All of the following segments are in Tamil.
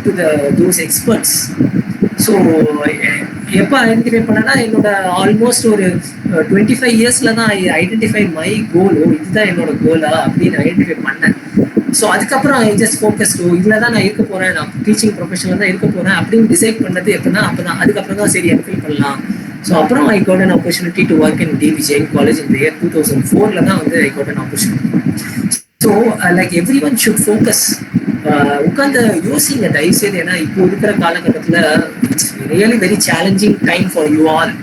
To those experts. ஸோ எப்போ ஐடென்டிஃபை பண்ணேன்னா என்னோட ஆல்மோஸ்ட் ஒரு 25 இயர்ஸில் தான் ஐடென்டிஃபை மை கோல். இதுதான் என்னோட கோலா அப்படின்னு ஐடென்டிஃபை பண்ணேன். ஸோ அதுக்கப்புறம் ஐ ஜஸ்ட் ஃபோக்கஸ் இதில் தான் நான் இருக்க போகிறேன், நான் டீச்சிங் ப்ரொஃபஷனில் தான் இருக்க போகிறேன் அப்படின்னு டிசைட் பண்ணது எப்போனா அப்போ தான். அதுக்கப்புறம் தான் சரி எம்ஃபில் பண்ணலாம். ஸோ அப்புறம் I got an opportunity to work in TV Jain college இந்த இயர் 2004 தான் வந்து I got an opportunity. So like every one should focus. உட்காந்து யோசிங்க தயவுசெய்து. ஏன்னா இப்போ இருக்கிற காலகட்டத்தில் it's really very challenging time for you all.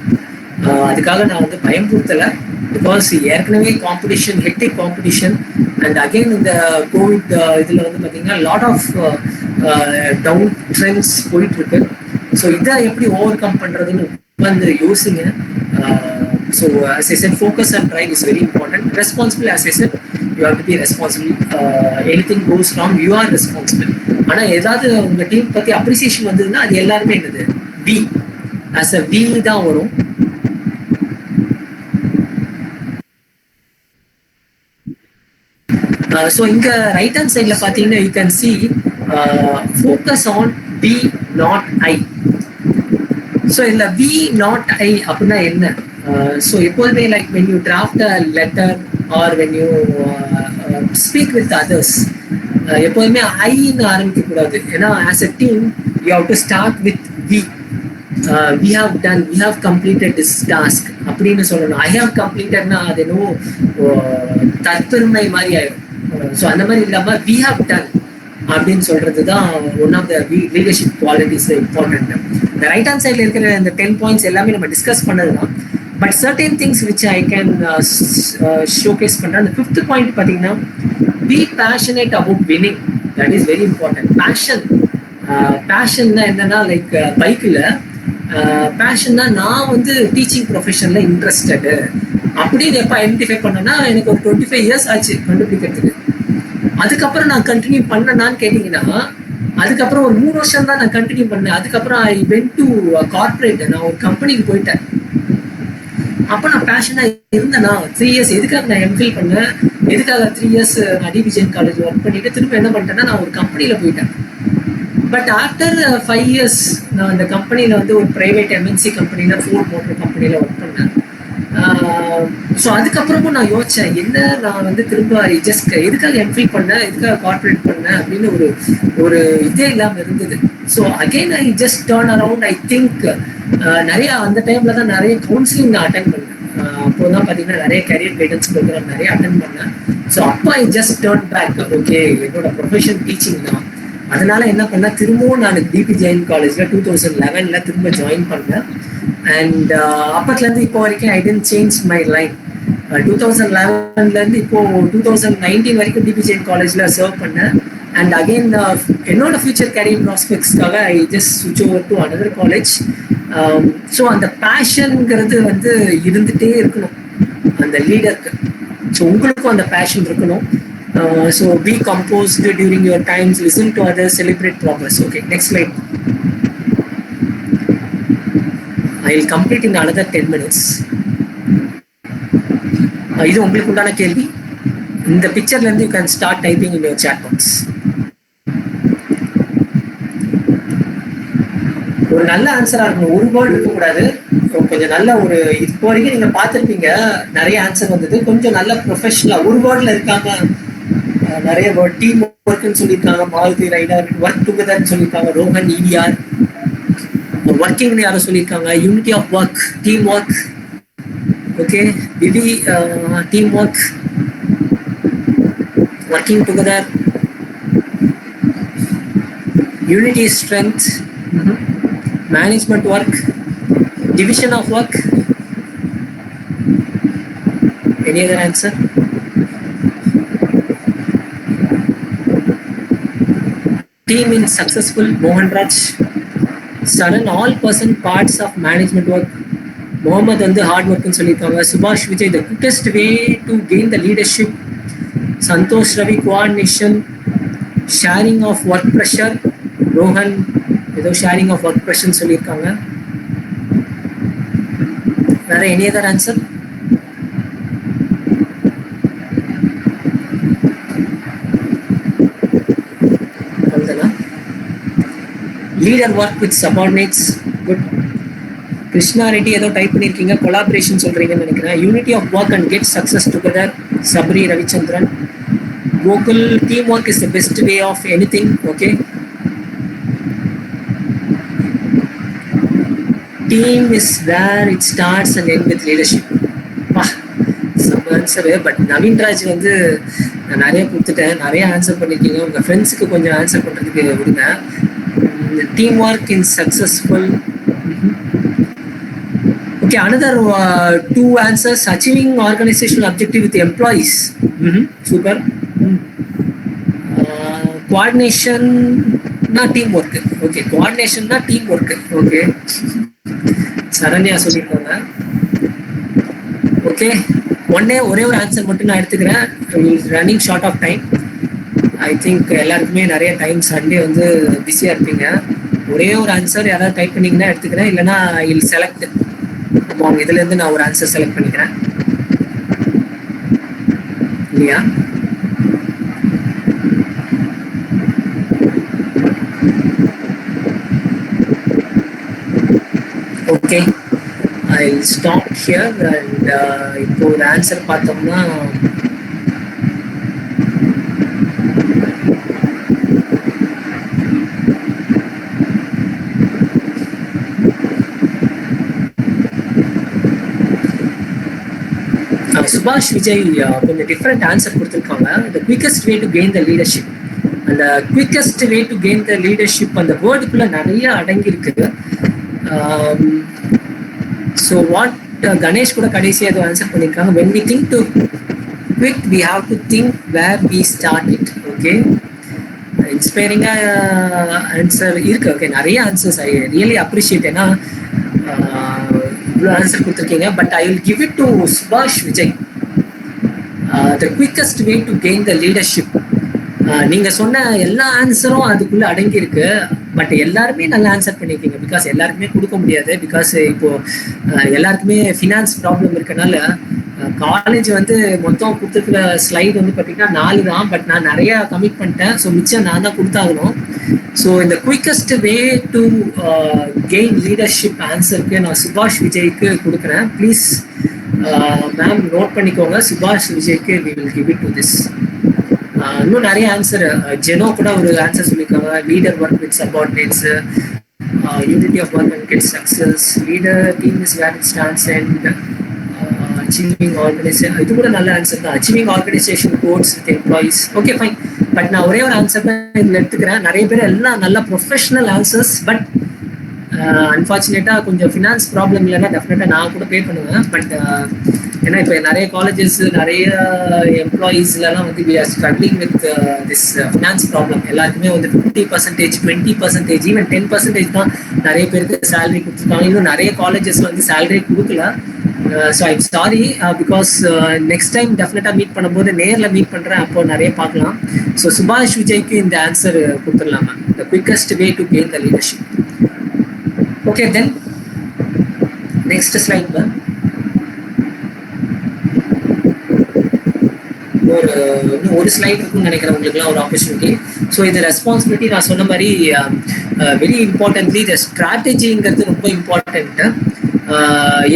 அதுக்காக நான் வந்து பயன்படுத்தலை. பிகாஸ் ஏற்கனவே competition, hectic competition, and again இந்த கோவிட் இதில் வந்து பார்த்தீங்கன்னா லாட் ஆஃப் டவுன் ட்ரெண்ட்ஸ் போயிட்டு இருக்கு. ஸோ இதை எப்படி ஓவர் கம் பண்ணுறதுன்னு உட்காந்து யோசிங்க. So as I said, focus and drive is very important. Responsible, as I said, you have to be responsible. Anything goes wrong, you are responsible. ஆனால் ஏதாவது உங்கள் டீம் பற்றி அப்ரிசியேஷன் வந்ததுன்னா அது எல்லாருமே என்னது வி ஆஸ் அ வி தான் வரும். ஸோ இங்கே ரைட் ஹேண்ட் சைடில் பார்த்தீங்கன்னா you can see focus on we not I. So இந்த வி நாட் ஐ அப்படின்னா என்ன? ஸோ எப்போதுமே like when you draft a letter or when you speak with others, எப்போதுமே ஐன்னு ஆரம்பிக்கக்கூடாது. ஏன்னா as a team you have to start with we. We have done, we have completed this task அப்படின்னு சொல்லணும். I have completedனா அது என்னவோ தற்பெருமை மாதிரி ஆயிடும். ஸோ அந்த மாதிரி இல்லாமல் we have done அப்படின்னு சொல்றது தான் one of the leadership qualities important. இந்த ரைட் ஹேண்ட் சைடில் இருக்கிற இந்த 10 பாயிண்ட்ஸ் எல்லாமே நம்ம டிஸ்கஸ் பண்ணது தான். But certain things which I can showcase பண்ணுறேன். அந்த 5th பாயிண்ட் பார்த்தீங்கன்னா be passionate about winning. That is very important. பேஷன்னா என்னன்னா லைக் பைக்கில் பேஷன்னா நான் வந்து டீச்சிங் ப்ரொஃபஷனில் இன்ட்ரெஸ்டடு அப்படின்னு எப்போ ஐடென்டிஃபை பண்ணேன்னா எனக்கு ஒரு 25 இயர்ஸ் ஆச்சு கண்டுபிடிக்கிறதுக்கு. அதுக்கப்புறம் நான் கண்டினியூ பண்ணேனான்னு கேட்டிங்கன்னா அதுக்கப்புறம் ஒரு 3 வருஷம் தான் நான் கண்டினியூ பண்ணேன். அதுக்கப்புறம் ஐ வென்ட் டு கார்பரேட், நான் ஒரு கம்பெனிக்கு போயிட்டேன். அப்போ நான் பேஷனாக இருந்தேன்னா 3 இயர்ஸ் எதுக்காக நான் எம்ஃபில் பண்ணேன், எதுக்காக 3 இயர்ஸ் நான் டிவி ஜெயின் காலேஜ் ஒர்க் பண்ணிட்டு திரும்ப என்ன பண்ணிட்டேன்னா நான் ஒரு கம்பெனியில் போயிட்டேன். பட் ஆஃப்டர் 5 இயர்ஸ் நான் அந்த கம்பெனியில் வந்து ஒரு ப்ரைவேட் எம்என்சி கம்பெனியில் ஃபோர்ட் மோட்டர் கம்பெனியில் ஒர்க் பண்ணேன். ஸோ அதுக்கப்புறமும் நான் யோசித்தேன் என்ன நான் வந்து திரும்ப ஜஸ்ட் எதுக்காக எம்ஃபில் பண்ணேன், எதுக்காக கார்பரேட் பண்ணேன் அப்படின்னு ஒரு இதே இல்லாமல் இருந்தது. So again I just turn around. I think நிறையா அந்த டைமில் தான் நிறைய கவுன்சிலிங் நான் அட்டென்ட் பண்ணேன். அப்போ தான் பார்த்தீங்கன்னா நிறைய கரியர் கைடன்ஸ் ப்ரோக்ராம் நிறைய அட்டென்ட் பண்ணேன். ஸோ அப்போ I just turn back. Okay, என்னோட ப்ரொஃபஷன் டீச்சிங் தான். அதனால என்ன பண்ணேன், திரும்பவும் நான் டிபி ஜெயின் காலேஜில் 2011 திரும்ப ஜாயின் பண்ணேன். அண்ட் அப்பத்துலேருந்து இப்போ வரைக்கும் ஐ டென்ட் சேஞ்ச் மை லைன். 2011 இப்போ 2019 வரைக்கும் டிபி ஜெயின் காலேஜில் சர்வ் பண்ணேன். அண்ட் அகெயின் என்னோட ஃபியூச்சர் கேரியர் ப்ராஸ்பெக்ட்ஸ்க்காக ஐ ஜஸ்ட் ஸ்விட்ச் over to another college. So அந்த பேஷனுங்கிறது வந்து இருந்துகிட்டே இருக்கணும் அந்த லீடருக்கு. ஸோ உங்களுக்கும் அந்த பேஷன் இருக்கணும். So be composed during your times, listen to others, celebrate progress. Okay, next slide. I will complete in another 10 minutes. இது உங்களுக்கு உண்டான கேள்வி. இந்த பிக்சர்ல இருந்து you can start typing in your chat box. ஒரு நல்ல ஆன்சரா இருக்கணும், ஒரு வேர்ட் இருக்கக்கூடாது. கொஞ்சம் நல்ல ஒரு இப்போ வரைக்கும் நீங்க பார்த்துருப்பீங்க நிறைய ஆன்சர் வந்தது. கொஞ்சம் நல்ல ப்ரொஃபஷனலா ஒரு வேர்ட்ல இருக்காங்க. நிறைய டீம் ஒர்க்னு சொல்லியிருக்காங்க, மாருதி ரைடர், ஒர்க் டுகெதர்னு சொல்லியிருக்காங்க, ரோஹன் இடிஆர், ஒர்க்கிங்னு யாரும் சொல்லியிருக்காங்க, unity of work, team work. Okay, விவி team work, working together, unity strength, management work, division of work. Any other answer? Team in successful, Mohan Raj. Sudden all person parts of management work. Mohammed வந்து ஹார்ட் ஒர்க்னு சொல்லியிருக்காங்க. சுபாஷ் Vijay, the quickest way to gain the leadership. Santhosh Ravi, coordination, sharing of work pressure. Rohan ஏதோ sharing of work pressure சொல்லியிருக்காங்க. வேற any other answer? Leader work with subordinates. Good. Krishna Reddy ஏதோ டைப் பண்ணியிருக்கீங்க, கொலாபரேஷன் சொல்றீங்கன்னு நினைக்கிறேன். Unity of work and get success together. Sabari Ravichandran. Gokul, team work is the best way of anything. Okay. Team is where it starts and ends with leadership. Some answer. But Naveenraj வந்து நான் நிறைய கொடுத்துட்டேன், நிறைய ஆன்சர் பண்ணியிருக்கீங்க. உங்கள் ஃப்ரெண்ட்ஸுக்கு கொஞ்சம் ஆன்சர் பண்ணுறதுக்கு விடுங்க. Team work in successful. Okay, another 2 answers. Achieving organizational objective with employees. Super. கோஆர்டினேஷன்னா டீம் ஒர்க்கு. ஓகே, கோஆர்டினேஷன்னா டீம் ஒர்க்கு. ஓகே, சரண்யா சொல்லியிருக்காங்க. ஓகே, ஒரே ஒரு ஆன்சர் மட்டும் நான் எடுத்துக்கிறேன். Running short of time. I think எல்லாருக்குமே நிறைய டைம் சண்டே வந்து பிஸியாக இருப்பீங்க. ஒரே ஒரு ஆன்சர் யாராவது டைப் பண்ணிங்கன்னா எடுத்துக்கிறேன், இல்லைனா இல் செலக்ட். அவங்க இதுலேருந்து நான் ஒரு ஆன்சர் செலக்ட் பண்ணிக்கிறேன் இல்லையா? Okay, I'll stop here and இப்போ ஒரு ஆன்சர் பார்த்தோம்னா சுபாஷ் விஜய் கொஞ்சம் டிஃப்ரெண்ட் ஆன்சர் கொடுத்துருக்காங்க. The quickest way to gain the leadership. அந்த quickest way to gain the leadership அந்த வேர்டுக்குள்ள நிறைய அடங்கி இருக்குது. ஸோ வாட் கணேஷ் கூட கடைசியாக ஏதோ ஆன்சர் பண்ணியிருக்காங்க. When we think to quick we have to think where we start it. Okay, இன்ஸ்பைரிங்காக ஆன்சர் இருக்கு. ஓகே, நிறைய ஆன்சர்ஸ் ஐ ரியலி அப்ரிஷியேட். ஏன்னா இவ்வளோ ஆன்சர் கொடுத்துருக்கீங்க. But I will give it to சுபாஷ் Vijay. The quickest way to gain the leadership. நீங்க சொன்ன எல்லா ஆன்சரும் அதுக்குள்ள அடங்கி இருக்கு. பட் எல்லாருமே நல்லா ஆன்சர் பண்ணியிருக்கீங்க. பிகாஸ் எல்லாருக்குமே கொடுக்க முடியாது. பிகாஸ் இப்போ எல்லாருக்குமே ஃபினான்ஸ் ப்ராப்ளம் இருக்கனால காலேஜ் வந்து மொத்தம் கொடுத்துருக்கிற ஸ்லைடு வந்து பார்த்தீங்கன்னா 4 தான். பட் நான் நிறைய கமிட் பண்ணிட்டேன். ஸோ மிச்சம் நான் தான் கொடுத்தாகணும். ஸோ இந்த quickest way to gain leadership ஆன்சருக்கு நான் சுபாஷ் விஜய்க்கு கொடுக்குறேன். ப்ளீஸ் மேம் நோட் பண்ணிக்கோங்க. சுபாஷ் விஜய்க்கு we will give it to this. இன்னும் நிறைய ஆன்சர். ஜெனோ கூட ஒரு ஆன்சர் சொல்லியிருக்காங்க. Leader work with subordinates, unity of work and get success, leader team is where it stands and achieving organisation. இது கூட நல்ல ஆன்சர் தான். Achieving organisation goals with employees. Okay fine. But நான் ஒரே ஒரு ஆன்சர் தான் இதில் எடுத்துக்கிறேன். நிறைய பேர் எல்லாம் நல்ல ப்ரொஃபஷனல் ஆன்சர்ஸ். பட் அன்ஃபார்ச்சுனேட்டாக கொஞ்சம் ஃபினான்ஸ் ப்ராப்ளம் இல்லைன்னா டெஃபினட்டாக நான் கூட பே பண்ணுவேன். பட் ஏன்னா இப்போ நிறைய காலேஜஸ் நிறைய எம்ப்ளாயீஸ்லாம் வந்து we are struggling with this finance problem. எல்லாருக்குமே வந்து 50%, 20%, ஈவன் 10% தான் நிறைய பேருக்கு சேலரி கொடுத்துருக்காங்க. இன்னும் நிறைய காலேஜஸ்ல வந்து சேலரி கொடுக்கல. So I'm sorry. Because next time டெஃபினட்டாக மீட் பண்ணும்போது நேரில் மீட் பண்ணுறேன். அப்போ நிறைய பார்க்கலாம். ஸோ சுபாஷ் விஜய்க்கு இந்த ஆன்சர் கொடுத்துடலாமா? The quickest way to gain the leadership. Okay, then next slide ma'am. இன்னும் ஒரு ஸ்லைட் இருக்குன்னு நினைக்கிறேன் உங்களுக்குலாம் ஒரு ஆப்பர்ச்சுனிட்டி. ஸோ இது ரெஸ்பான்சிபிலிட்டி. நான் சொன்ன மாதிரி வெரி இம்பார்ட்டன்ட்லி த ஸ்ட்ராட்டஜிங்கிறது ரொம்ப இம்பார்ட்டன்ட்டு.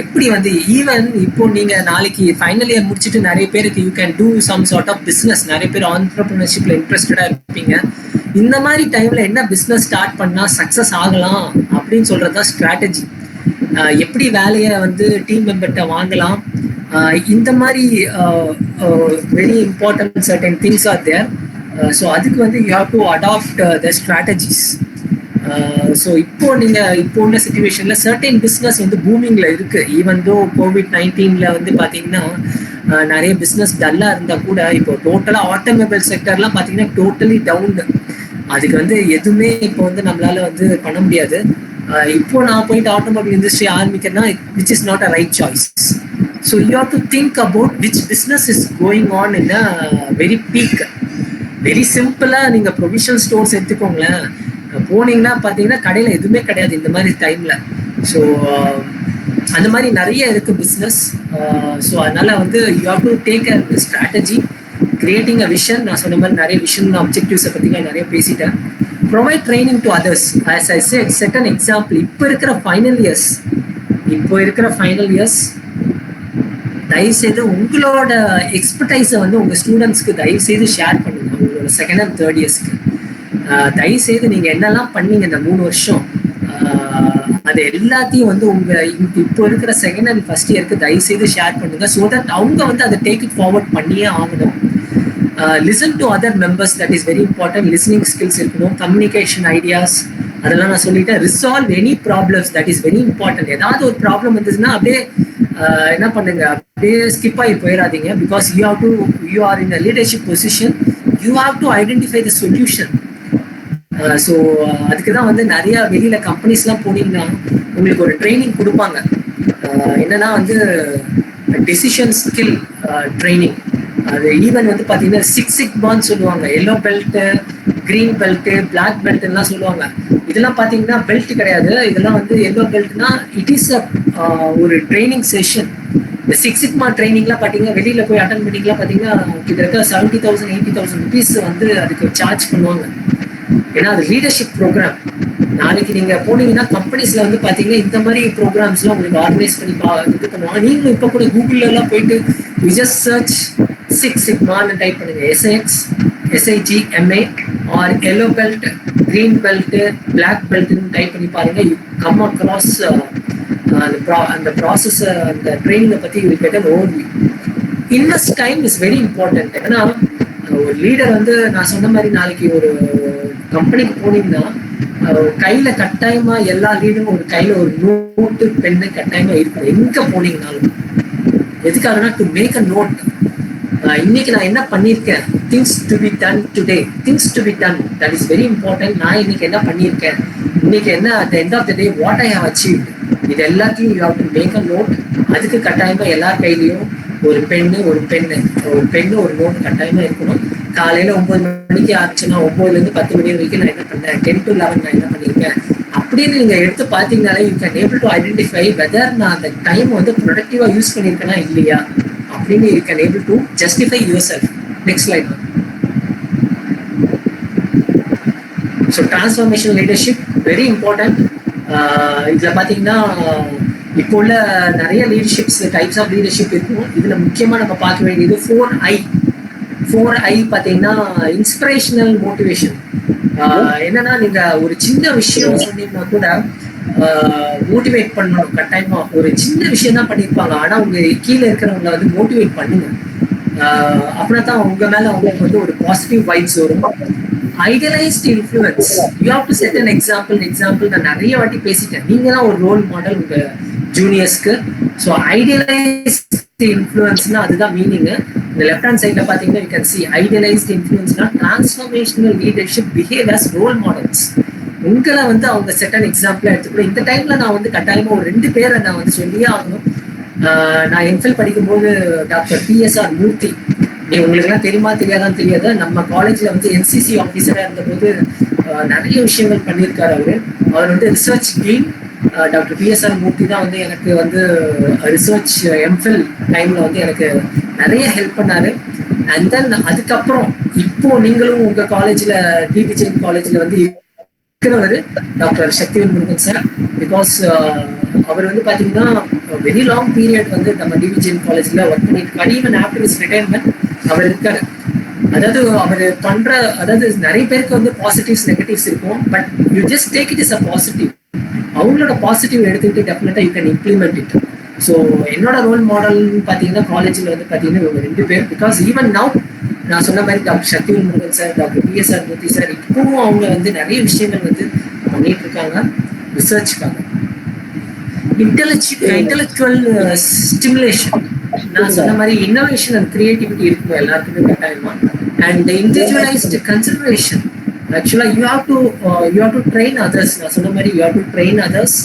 எப்படி வந்து ஈவன் இப்போ நீங்க நாளைக்கு ஃபைனல் இயர் முடிச்சுட்டு நிறைய பேருக்கு you can do some sort of business. நிறைய பேர் ஆண்டர்பிரினர்ஷிப்ல இன்ட்ரெஸ்டடா இருப்பீங்க. இந்த மாதிரி டைம்ல என்ன பிஸ்னஸ் ஸ்டார்ட் பண்ணா சக்சஸ் ஆகலாம் அப்படின்னு சொல்றதுதான் ஸ்ட்ராட்டஜி. எப்படி வேலையை வந்து டீம் மெம்பர்கிட்ட வாங்கலாம், இந்த மாதிரி very important certain things are there. So அதுக்கு வந்து you have to adapt the strategies. So இப்போ உள்ள சுச்சுவேஷன்ல சர்டன் பிஸ்னஸ் வந்து பூமிங்ல இருக்கு. ஈவன் தோ COVID-19 வந்து பாத்தீங்கன்னா நிறைய பிஸ்னஸ் டல்லா இருந்தா கூட இப்போ டோட்டலா ஆட்டோமொபைல் செக்டர்லாம் பாத்தீங்கன்னா டோட்டலி டவுன். அதுக்கு வந்து எதுவுமே இப்போ வந்து நம்மளால வந்து பண்ண முடியாது. இப்போ நான் போயிட்டு ஆட்டோமொபைல் இண்டஸ்ட்ரி ஆரம்பிக்கிறேன்னா which is not a right choice. So you have to think about which business is going on in a very peak. Very சிம்பிளா நீங்க ப்ரொவிஷனல் ஸ்டோர்ஸ் எடுத்துக்கோங்களேன். போனீங்கன்னா பார்த்தீங்கன்னா கடையில் எதுவுமே கிடையாது இந்த மாதிரி டைம்ல. ஸோ அந்த மாதிரி நிறைய இருக்கு பிஸ்னஸ். ஸோ அதனால வந்து you have to take a strategy, creating a vision. நான் சொன்ன மாதிரி நிறைய விஷன் ஆப்ஜெக்டிவ்ஸை பற்றி நான் நிறைய பேசிட்டேன். Provide training to others. As I set, set an example. இப்போ இருக்கிற ஃபைனல் இயர்ஸ் தயவுசெய்து உங்களோட எக்ஸ்பர்டைஸை வந்து உங்கள் ஸ்டூடெண்ட்ஸ்க்கு தயவுசெய்து ஷேர் பண்ணுங்க. உங்களோட செகண்ட் அண்ட் தேர்ட் இயர்ஸ்க்கு தயவுசெய்து நீங்கள் என்னெல்லாம் பண்ணீங்க இந்த 3 வருஷம், அது எல்லாத்தையும் வந்து இப்போ இருக்கிற செகண்ட் அண்ட் ஃபர்ஸ்ட் இயருக்கு தயவுசெய்து ஷேர் பண்ணுங்க. ஸோ தட் அவங்க வந்து அதை டேக் இட் ஃபார்வர்ட் பண்ணியே ஆகணும். Listen to other members, that is very important. Listening skills இருக்கணும், கம்யூனிகேஷன் ஐடியாஸ் அதெல்லாம் நான் சொல்லிட்டேன். Resolve any problems, that is very important. ஏதாவது ஒரு ப்ராப்ளம் இருந்துச்சுன்னா அப்படியே என்ன பண்ணுங்க, அப்படியே ஸ்கிப் ஆகி போயிடாதீங்க. Because you are in a leadership position, you have to identify the solution. So அதுக்கு தான் வந்து நிறைய வெளியில கம்பெனிஸ்லாம் போனீங்கன்னா உங்களுக்கு ஒரு ட்ரைனிங் கொடுப்பாங்க. என்னன்னா வந்து டெசிஷன் ஸ்கில் ட்ரைனிங். அது ஈவன் வந்து பார்த்தீங்கன்னா 6 சிக்மான்னு சொல்லுவாங்க. Yellow belt, green belt, black பெல்ட்லாம் சொல்லுவாங்க. இதெல்லாம் பார்த்தீங்கன்னா பெல்ட் கிடையாது. இதெல்லாம் வந்து எல்லோ பெல்ட்னா இட் இஸ் ஒரு ட்ரைனிங் செஷன். இந்த 6 சிக்மா ட்ரைனிங்லாம் பார்த்தீங்கன்னா வெளியில போய் அட்டன் பண்ணிக்கலாம் பார்த்தீங்கன்னா கிட்டத்தட்ட 70,000 80,000 ருபீஸ் வந்து அதுக்கு சார்ஜ் பண்ணுவாங்க. ஏன்னா அது லீடர்ஷிப் ப்ரோக்ராம். நாளைக்கு நீங்க போனீங்கன்னா கம்பெனிஸ்ல வந்து பாத்தீங்கன்னா இந்த மாதிரி ப்ரோக்ராம்ஸ்லாம் உங்களுக்கு ஆர்கனைஸ் பண்ணி இது பண்ணுவாங்க. நீங்களும் இப்போ கூட கூகுள்ல எல்லாம் போயிட்டு ஜஸ்ட் சர்ச் 6 சிக்மான்னு டைப் பண்ணுங்க. SIGMA or yellow belt, green belt, black பெல்ட்னு டைப் பண்ணி பாருங்க. யூ கம் அக்ராஸ் அந்த ப்ராசஸ், அந்த ட்ரைனிங்கை பத்தி you will get an overview. Invest time is very important. ஏன்னா ஒரு லீடர் வந்து நான் சொன்ன மாதிரி நாளைக்கு ஒரு கம்பெனிக்கு போனீங்கன்னா கையில கட்டாயமா எல்லா லீடரும் ஒரு கையில ஒரு நோட்டு பெண்ணு கட்டாயமா இருக்கும். எங்க போனீங்கன்னாலும் எதுக்காகனா டு மேக் அ நோட். இன்னைக்கு நான் என்ன பண்ணியிருக்கேன், things to be done today, things to be done, that is very important. நான் இன்னைக்கு என்ன பண்ணியிருக்கேன், இன்னைக்கு என்ன at the end of the day what I have achieved, இது எல்லாத்தையும் you have to make a note. அதுக்கு கட்டாயமா எல்லார் கையிலையும் ஒரு பெண்ணு ஒரு நோட் கட்டாயமா இருக்கணும். காலையில 9 மணிக்கு ஆச்சுன்னா 9லேருந்து 10 மணி வரைக்கும் நான் என்ன பண்ணேன், 10 to 11 நான் என்ன பண்ணியிருக்கேன் அப்படின்னு நீங்க எடுத்து பார்த்தீங்கனாலே you can able to identify whether நான் அந்த டைம் வந்து ப்ரொடக்டிவா யூஸ் பண்ணியிருக்கேனா இல்லையா அப்படின்னு you can able to justify yourself. Next slide. So transformation leadership very important. இதுல பாத்தீங்கன்னா இப்போ உள்ள நிறைய லீடர்ஷிப்ஸ் டைப்ஸ் ஆஃப் லீடர்ஷிப் இருக்கும். இதுல முக்கியமா நம்ம பார்க்க வேண்டியது 4I பாத்தீங்கன்னா இன்ஸ்பிரேஷனல் மோட்டிவேஷன். என்னன்னா நீங்க ஒரு சின்ன விஷயம் சொன்னீங்கன்னா கூட மோட்டிவேட் பண்ணணும். கட்டாயமா ஒரு சின்ன விஷயம் தான் பண்ணியிருப்பாங்க, ஆனா உங்க கீழே இருக்கிறவங்களை வந்து மோட்டிவேட் பண்ணுங்க. அப்படின்னா தான் உங்க மேல அவங்களுக்கு வந்து ஒரு பாசிட்டிவ் வைப்ஸ் வரும். Idealised influence, you have to set an example. நான் நிறைய வாட்டி பேசிட்டேன், நீங்க தான் ஒரு ரோல் மாடல் உங்க ஜூனியர்ஸ்க்கு. ஸோ ஐடியலைஸ்ட் இன்ஃப்ளூயன்ஸ்னா அதுதான் மீனிங். இந்த லெஃப்ட் ஹேண்ட் சைட்ல பாத்தீங்கன்னா யூ கேன் சி ஐடியலைஸ்ட் இன்ஃப்ளூயன்ஸ்னா transformational leadership behave as role models. உங்களை வந்து அவங்க செட் அன் எக்ஸாம்பிளா எடுத்துக்கூட. இந்த டைம்ல நான் வந்து கட்டாயமா ஒரு 2 பேரை நான் வந்து சொல்லியே ஆகணும். நான் எம்ஃபில் படிக்கும்போது டாக்டர் PSR மூர்த்தி, உங்களுக்கு எல்லாம் தெரியாதான் தெரியாது, நம்ம காலேஜ்ல வந்து NCC ஆஃபீஸரா இருந்தபோது நிறைய விஷயங்கள் பண்ணியிருக்காரு. அவர் வந்து ரிசர்ச் டீம் டாக்டர் PSR மூர்த்தி தான் வந்து எனக்கு வந்து ரிசர்ச் எம்ஃபில் டைம்ல வந்து எனக்கு நிறைய ஹெல்ப் பண்ணாரு. அண்ட் தென் அதுக்கப்புறம் இப்போ நீங்களும் உங்க காலேஜ்ல DB ஜெயின் காலேஜ்ல வந்து இருக்கிறவர் doctor Sakthivel Murugan sir. Because அவர் வந்து பாத்தீங்கன்னா வெரி லாங் பீரியட் வந்து நம்ம DB ஜெயின் காலேஜ்ல ஒர்க் பண்ணிட்டு ஈவன் ஆஃப்டர் இஸ் ரிட்டையர்மெண்ட் அவர் இருக்காரு. அதாவது அவர் அதாவது நிறைய பேருக்கு வந்து பாசிட்டிவ்ஸ் நெகட்டிவ்ஸ் இருக்கும், but you just take it is a positive. அவங்களோட பாசிட்டிவ் எடுத்துக்கிட்டு டெஃபினட்டா you can implement it. So என்னோட ரோல் மாடல்னு பார்த்தீங்கன்னா காலேஜில் வந்து பார்த்தீங்கன்னா இவங்க 2 பேர். பிகாஸ் ஈவன் நவ் நான் சொன்ன மாதிரி doctor Sakthivel Murugan sir, doctor PSR மூர்த்தி சார் இப்பவும் அவங்க வந்து நிறைய விஷயங்கள் வந்து பண்ணிட்டு இருக்காங்க ரிசர்ச்சுக்காக. இன்டெலெக்சுவல் ஸ்டிமுலேஷன், நான் சொன்ன மாதிரி இன்னோவேஷன் அண்ட் கிரியேட்டிவிட்டி இருக்கும் எல்லாருக்குமே கட்டாயமா. அண்ட் இண்டிவிஜுவலைஸ்டு கன்சிடரேஷன், ஆக்சுவலா you have to train others. நான் சொன்ன மாதிரி you have to train others.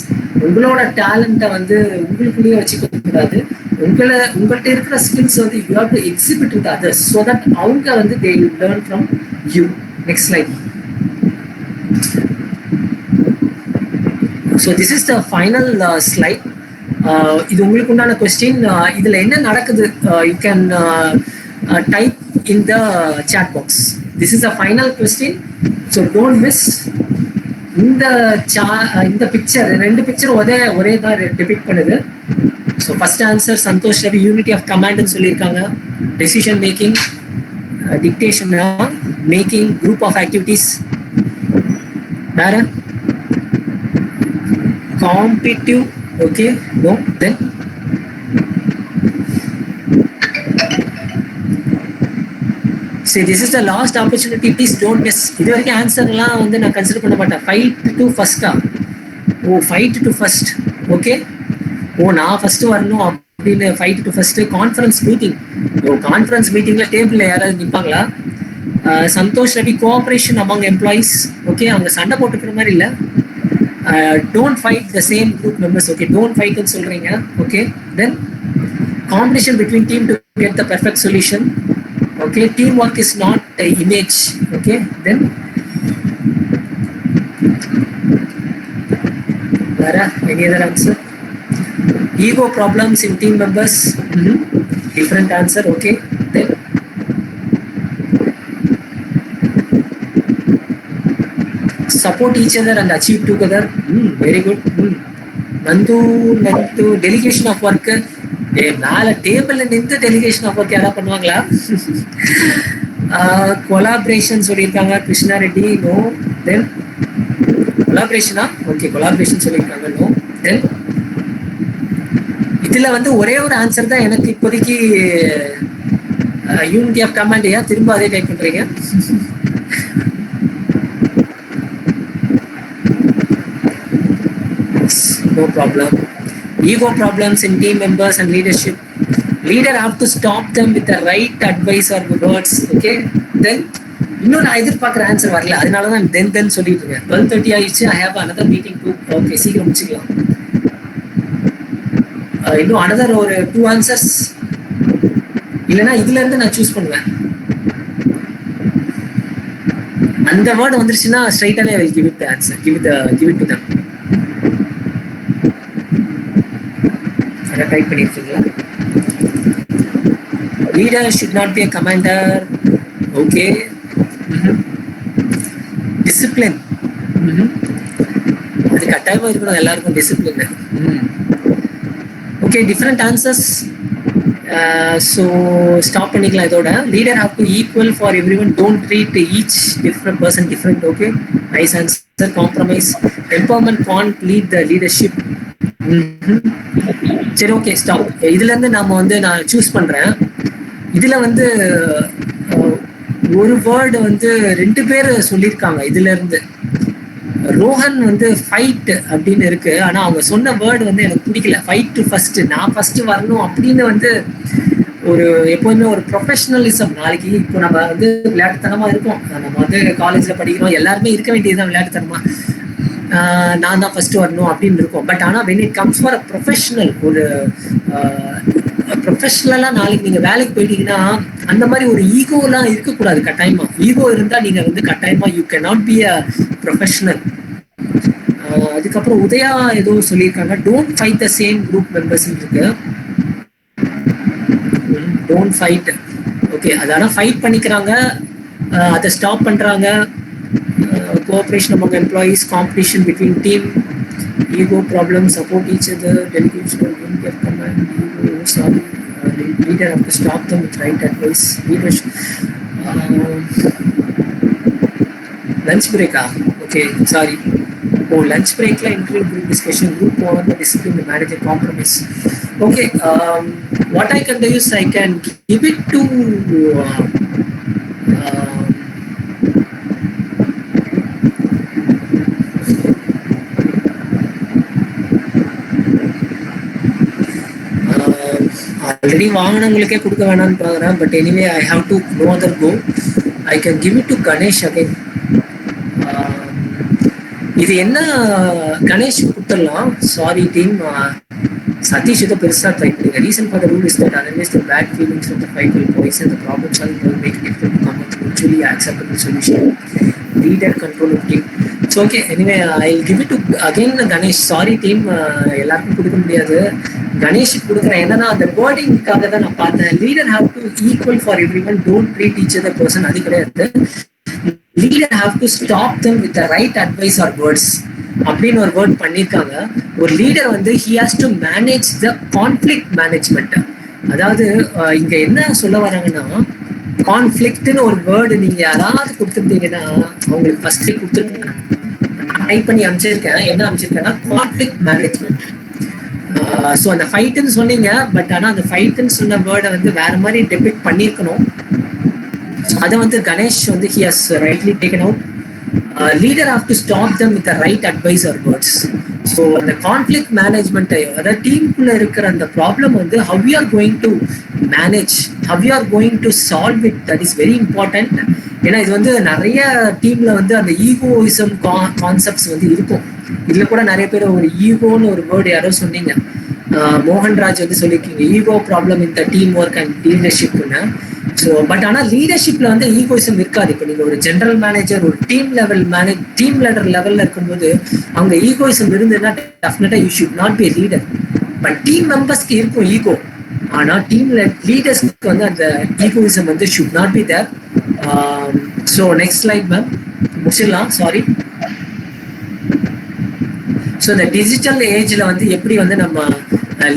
உங்களோட டேலண்ட்டை வந்து உங்களுக்குள்ளேயே வச்சுக்க கூடாது. உங்கள்கிட்ட இருக்கிற ஸ்கில்ஸ் வந்து you have to exhibit with others so that அவங்க வந்து they will learn from you. Next slide. So this is the final slide. இது உங்களுக்கு உண்டான கொஸ்டின். இதுல என்ன நடக்குது, you can type in the chat box. This is the final question, so don't miss. இந்த இந்த பிக்சர், ரெண்டு பிக்சர் ஒரே தான் டிபிக்ட் பண்ணுது. So first answer Santhosh Ravi unity of கமாண்ட்னு சொல்லியிருக்காங்க. Decision making, dictation making, group of activities. வேற competitive. Okay, no. Then see this is the last opportunity, please don't miss. இது வரைக்கும் ஆன்சர்லாம் வந்து நான் கன்சிடர் பண்ண மாட்டேன். ஃபைட் டு ஃபர்ஸ்டா? ஓ, ஃபைட் டு ஃபர்ஸ்ட். ஓகே, ஓ நான் ஃபர்ஸ்ட் வரணும் அப்படின்னு fight to first. Conference meeting. ஓ, கான்ஃபரன்ஸ் மீட்டிங்ல டேபிள்ல யாராவது நிற்பாங்களா? Santhosh Ravi cooperation among employees. Okay, அவங்க சண்டை போட்டுக்கிற மாதிரி இல்லை. Don't fight the same group members. Okay, don't ஃபைட்னு சொல்றீங்க. Okay, then competition between team to get the perfect solution. Okay, teamwork is not an image. Okay, then Lara, any other answer? Ego problems in team members. Different answer. Okay, then support each other and achieve together. Very good. Nandu, delegation of work. மேல டேபிள்ல நின்று டெலிகேஷன் ஆஃப் ஒர்க் யாராவது பண்ணுவாங்களா? கொலாபரேஷன் சொல்லியிருக்காங்க கிருஷ்ணா ரெட்டி. நோ. தென் கொலாபரேஷனா? ஓகே, கொலாபரேஷன் சொல்லியிருக்காங்க. நோ. தென் இதுல வந்து ஒரே ஒரு ஆன்சர் தான் எனக்கு இப்போதைக்கு. Unity of command. ஏன் திரும்ப அதே டைப் பண்றீங்க? No problem. Ego problems in team members and leadership. Leader have to stop them with the right advice or words. Okay, then இன்னும் நான் எதிர்பார்க்குற ஆன்சர் வரல, அதனால தான் தென் சொல்லிட்டு இருக்கேன். 12:30 ஆயிடுச்சு. I have another meeting too. Okay, சீக்கிரம் முடிச்சுக்கலாம். இன்னும் அனதர் ஒரு 2 ஆன்சர்ஸ், இல்லைன்னா இதுல இருந்து நான் சூஸ் பண்ணுவேன். அந்த வேர்டு வந்துருச்சுன்னா ஸ்ட்ரைட்டாவே I will give it the answer. Give it to them. Type பண்ணிருக்கீங்களா? Leader should not be a commander. Okay. Discipline. அது கட்டாயமா இருக்கணும் எல்லாருக்கும் discipline. Okay, different answers. So stop பண்ணிக்கலாம் இதோட. Leader have to equal for every one. Don't treat each different person different. Okay, nice answer. Compromise. Empowerment can't lead the leadership. சரி, ஓகே, ஸ்டாப். இதுல இருந்து நாம வந்து நான் சூஸ் பண்றேன். இதுல வந்து ஒரு வேர்டு வந்து 2 பேர் சொல்லியிருக்காங்க. இதுல இருந்து ரோஹன் வந்து ஃபைட் அப்படின்னு இருக்கு. ஆனா அவங்க சொன்ன வேர்டு வந்து எனக்கு பிடிக்கல. ஃபைட் டு ஃபர்ஸ்ட், நான் ஃபர்ஸ்ட் வரணும் அப்படின்னு வந்து ஒரு எப்போதுமே ஒரு ப்ரொஃபஷனலிசம். நாளைக்கு இப்போ நம்ம வந்து விளையாட்டுத்தனமா இருக்கோம், நம்ம வந்து காலேஜ்ல படிக்கிறோம், எல்லாருமே இருக்க வேண்டியதுதான் விளையாட்டுத்தனமா. நான் தான் ஃபர்ஸ்ட் வரணும் அப்படின்னு இருக்கும். பட் ஆனால் when it comes for a professional, ஒரு ப்ரொஃபஷனலா நாளைக்கு நீங்க வேலைக்கு போயிட்டீங்கன்னா அந்த மாதிரி ஒரு ஈகோலாம் இருக்கக்கூடாது. கட்டாயமா ஈகோ இருந்தா நீங்க வந்து கட்டாயமா you cannot be a professional. அதுக்கப்புறம் உதயா ஏதோ சொல்லியிருக்காங்க, don't fight the same group members இருக்கு. Don't fight. ஓகே, அதான ஃபைட் பண்ணிக்கிறாங்க, அதை ஸ்டாப் பண்றாங்க. Cooperation among employees, competition between team, ego problems, support each other, delegation of unity of command, ego, sorry, leader have to stop them with right advice, leadership. Lunch break, okay, sorry. Oh, lunch break la interview, group discussion, group over the discipline, the manager compromise. Okay, what I can do is I can give it to already வாங்கினவங்களுக்கே கொடுக்க வேணாம்னு பார்க்குறேன். But anyway I have to no other go. I can give it to Ganesh again. இது என்ன கணேஷ் கொடுத்துடலாம். சாரி டீம், சதீஷ் இதை பெருசாக ட்ரை பண்ணுங்க. Reason for the rule is that otherwise the bad feelings of the fight will poison the problems all will make it different come up mutually acceptable solution. Leader control of team. So okay, anyway I give it to again Ganesh. Sorry team, எல்லாருக்கும் கொடுக்க முடியாது. கணேஷுக்கு கொடுக்குறேன். என்னன்னா அந்த வேர்டிங்காக தான் நான் பார்த்தேன். Leader have to equal for every one, don't treat each other person. அது கிடையாது. leader have to stop them with the right advice or words அப்படின்னு ஒரு வேர்ட் பண்ணியிருக்காங்க. ஒரு லீடர் வந்து he has to manage the conflict management. அதாவது இங்க என்ன சொல்ல வராங்கன்னா, கான்ஃபிளிக்ட்னு ஒரு வேர்டு நீங்க யாராவது கொடுத்துருந்தீங்கன்னா அவங்களுக்கு ஃபர்ஸ்ட் கொடுத்துருக்காங்க. டைப் பண்ணி அமைச்சிருக்கேன். என்ன அமைச்சிருக்கேன்னா கான்ஃபிளிக்ட் மேனேஜ்மெண்ட். ஸோ அந்த ஃபைட்டுன்னு சொன்னீங்க, பட் ஆனால் அந்த ஃபைட்டுன்னு சொன்ன வேர்டை வந்து வேற மாதிரி டெபிக்ட் பண்ணியிருக்கணும். அதை வந்து கணேஷ் வந்து he has rightly taken out. Leader have to stop them with the right advice or words. So அந்த கான்ஃபிளிக்ட் மேனேஜ்மெண்ட், அதாவது டீமுக்குள்ள இருக்கிற அந்த ப்ராப்ளம் வந்து how we are going to manage, how we are going to solve it, that is very important. ஏன்னா இது வந்து நிறைய டீம்ல வந்து அந்த ஈகோயிசம் கான்செப்ட்ஸ் வந்து இருக்கும். இதுல கூட நிறைய பேர் ஒரு ஈகோன்னு ஒரு வேர்டு யாரோ சொன்னீங்க, மோகன்ராஜ் வந்து சொல்லியிருக்கீங்க, ஈகோ ப்ராப்ளம் இந்த டீம் ஒர்க் அண்ட் லீடர்ஷிப்னு. ஸோ பட் ஆனால் லீடர்ஷிப்ல வந்து ஈகோயிசம் இருக்காது. இப்போ நீங்க ஒரு ஜெனரல் மேனேஜர், ஒரு டீம் லீடர் லெவல்ல இருக்கும்போது அவங்க ஈகோயிசம் இருந்ததுன்னா definitely you should not be leader. But team மெம்பர்ஸ்க்கு இருக்கும் ஈகோ, ஆனா டீம் லீடர்ஸ்க்கு வந்து அந்த ஈகோயிசம் வந்து should not be there. So next slide ma'am, முடிச்சிடலாம். சாரி. ஸோ இந்த டிஜிட்டல் ஏஜ்ல வந்து எப்படி வந்து நம்ம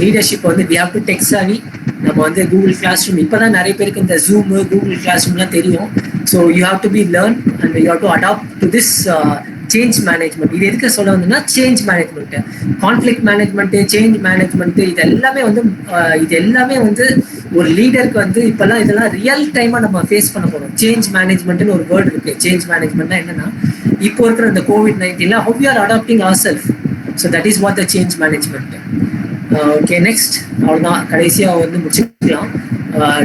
லீடர்ஷிப் வந்து வி ஹேவ் டு டெக் சாவி. நம்ம வந்து கூகுள் கிளாஸ் ரூம், இப்போதான் நிறைய பேருக்கு இந்த ஜூம் கூகுள் கிளாஸ் ரூம்லாம் தெரியும். So you have to be learn and you have to adapt to this change management. இது எதுக்கு சொல்ல வந்ததுன்னா change management, conflict management, change management, இது எல்லாமே வந்து ஒரு லீடருக்கு வந்து இப்பெல்லாம் இதெல்லாம் ரியல் டைமா நம்ம ஃபேஸ் பண்ண போறோம். சேஞ்ச் மேனேஜ்மெண்ட்னு ஒரு வேர்டு இருக்கு. சேஞ்ச் மேனேஜ்மெண்ட்னா என்னன்னா, இப்போ இருக்கிற இந்த COVID-19 how we are adapting ourselves. So that is what the change management. Okay, next. அவ்வளோதான், கடைசியாக வந்து முடிச்சுக்கலாம்.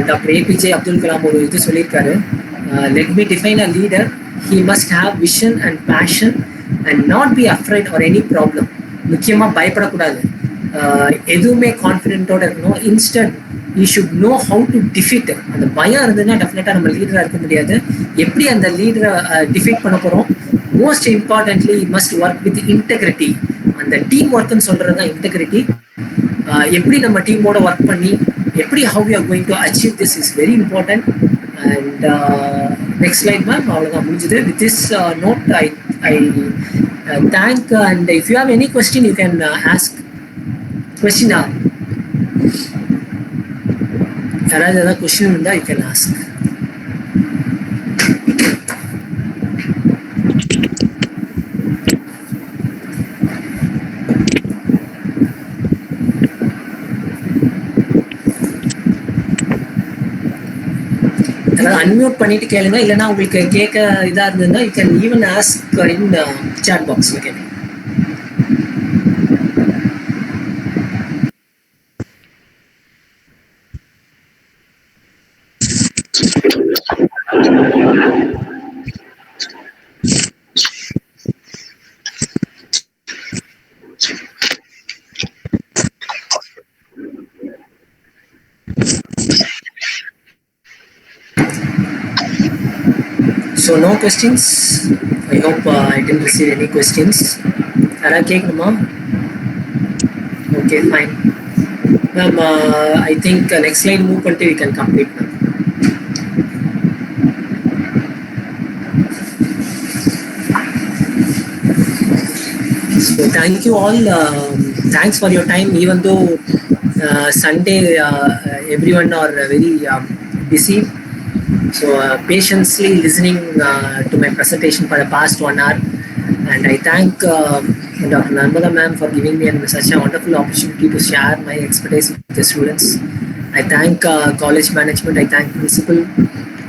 டாக்டர் APJ அப்துல் கலாம் ஒரு இது சொல்லியிருக்காரு, let me define a leader. He must have vision and passion and not be afraid or any problem. முக்கியமாக பயப்படக்கூடாது, எதுவுமே கான்ஃபிடென்ட்டோட இருக்கணும். Instant you should know how to defeat. அந்த பயம் இருந்ததுன்னா டெஃபினட்டாக நம்ம லீடராக இருக்க முடியாது. எப்படி அந்த லீடரை டிஃபீட் பண்ண போகிறோம்? Most importantly must work with integrity. அந்த டீம் ஒர்க்னு சொல்கிறது தான் இன்டெகிரிட்டி. எப்படி நம்ம டீமோட ஒர்க் பண்ணி எப்படி how we are going to achieve this is very important. And next slide ma'am. அவ்வளோதான், முடிஞ்சது. With this note I thank and if you have any question you can ask question. யாராவது ஏதாவது கொஸ்டின் இருந்தால் you can ask. அன்மியூட் பண்ணிட்டு கேளுங்க, இல்லைன்னா உங்களுக்கு கேட்க இதா இருந்ததுன்னா you can even ask in the chat box. Okay. So no questions. I hope I didn't receive any questions. யாராவது கேட்கணுமா? Okay, fine. Ma'am, I think next slide move பண்ணிட்டு we can complete now. So thank you all. Thanks for your time. Even though Sunday everyone are very busy. So patiently listening to my presentation for the past 1 hour, and I thank Dr. Narmada ma'am for giving me such a wonderful opportunity to share my expertise with the students. I thank college management, I thank principal,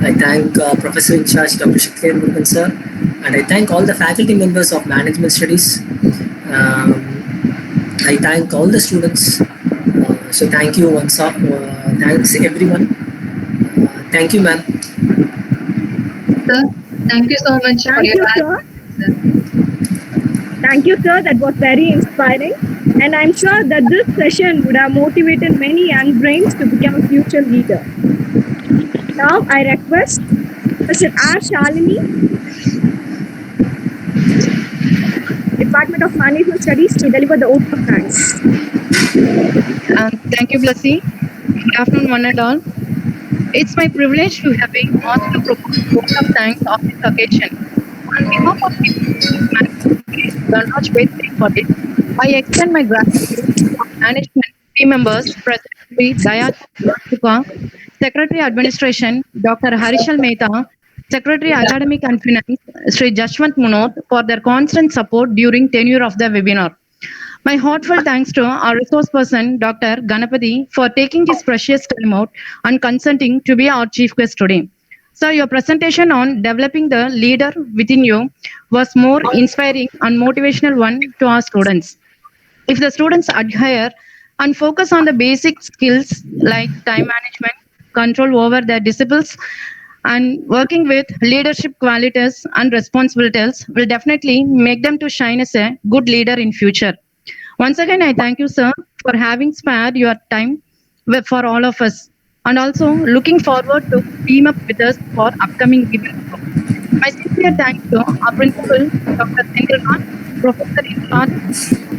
I thank Professor in charge Dr. Shikler Murugan sir, and I thank all the faculty members of management studies. I thank all the students. So thank you once up. Thanks everyone. Thank you ma'am. Sir, thank you so much for your sir. Thank you sir, that was very inspiring, and I'm sure that this session would have motivated many young brains to become a future leader. Now I request Mr. R. Shalini, Department of Management Studies, to deliver the oath of thanks. Thank you, Blasi. Good afternoon, one and all. It's my privilege to have been asked to propose a vote of thanks on this occasion. On behalf of the Dhanraj waiting for it, I extend my gratitude to management team members, President Sri Daya Tuka, Secretary Administration Dr. Harishal Mehta, Secretary Academic and Finance Sri Jashwant Munot for their constant support during tenure of the webinar. My heartfelt thanks to our resource person, Dr. Ganapati, for taking his precious time out and consenting to be our chief guest today. Sir, your presentation on developing the leader within you was more inspiring and motivational one to our students. If the students adhere and focus on the basic skills like time management, control over their disciples, and working with leadership qualities and responsibilities will definitely make them to shine as a good leader in future. Once again, I thank you, sir, for having spared your time for all of us, and also looking forward to team up with us for upcoming events. My sincere thanks to our principal, Dr. Sendirman, Professor in charge,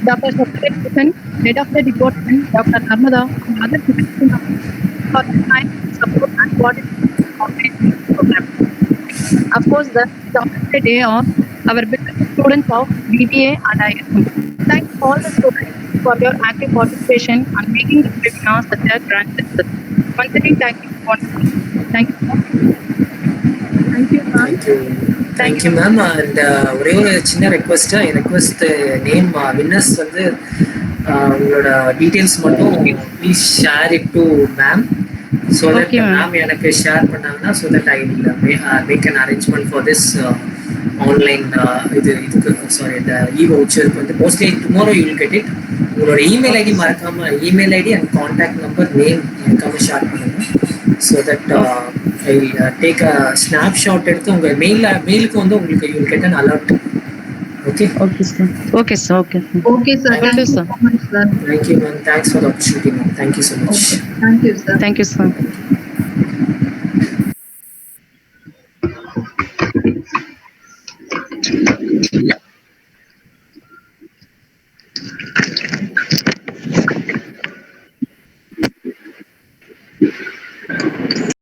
Dr. Satyadevan, Head of the Department, Dr. Narmada, and other faculty members for the time, support, and coordination of this program. Of course, the day of our business students of BBA and ISM. Thanks all the students for your active participation and making this webinar such a grand success. Once again, thank you. Thank you. Thank you, ma'am. Thank you ma'am. And ஒரே ஒரு சின்ன ரெக்வஸ்ட், ரெக்வஸ்ட் நேம் வின்னர்ஸ் வந்து உங்களோட டீட்டெயில்ஸ் மட்டும் please share it to ma'am. So that ma'am எனக்கு ஷேர் பண்ணாங்கன்னா so that I make an arrangement for this online இதுக்கு சாரி இந்த வவுச்சருக்கு வந்து mostly tomorrow you will get it. உங்களோட இமெயில் ஐடி மறக்காம, email ID and contact number name மறக்காம ஷேர் பண்ணுங்க. So that I take a snapshot எடுத்து உங்கள் மெயிலுக்கு வந்து உங்களுக்கு you will get an alert. Okay Okay, sir. Okay, sir. Okay. Okay, sir. Thank you, sir. So much, sir. Thank you ma'am. Thanks for the opportunity ma'am. Thank you so much. Thank you, sir. Thank you, sir.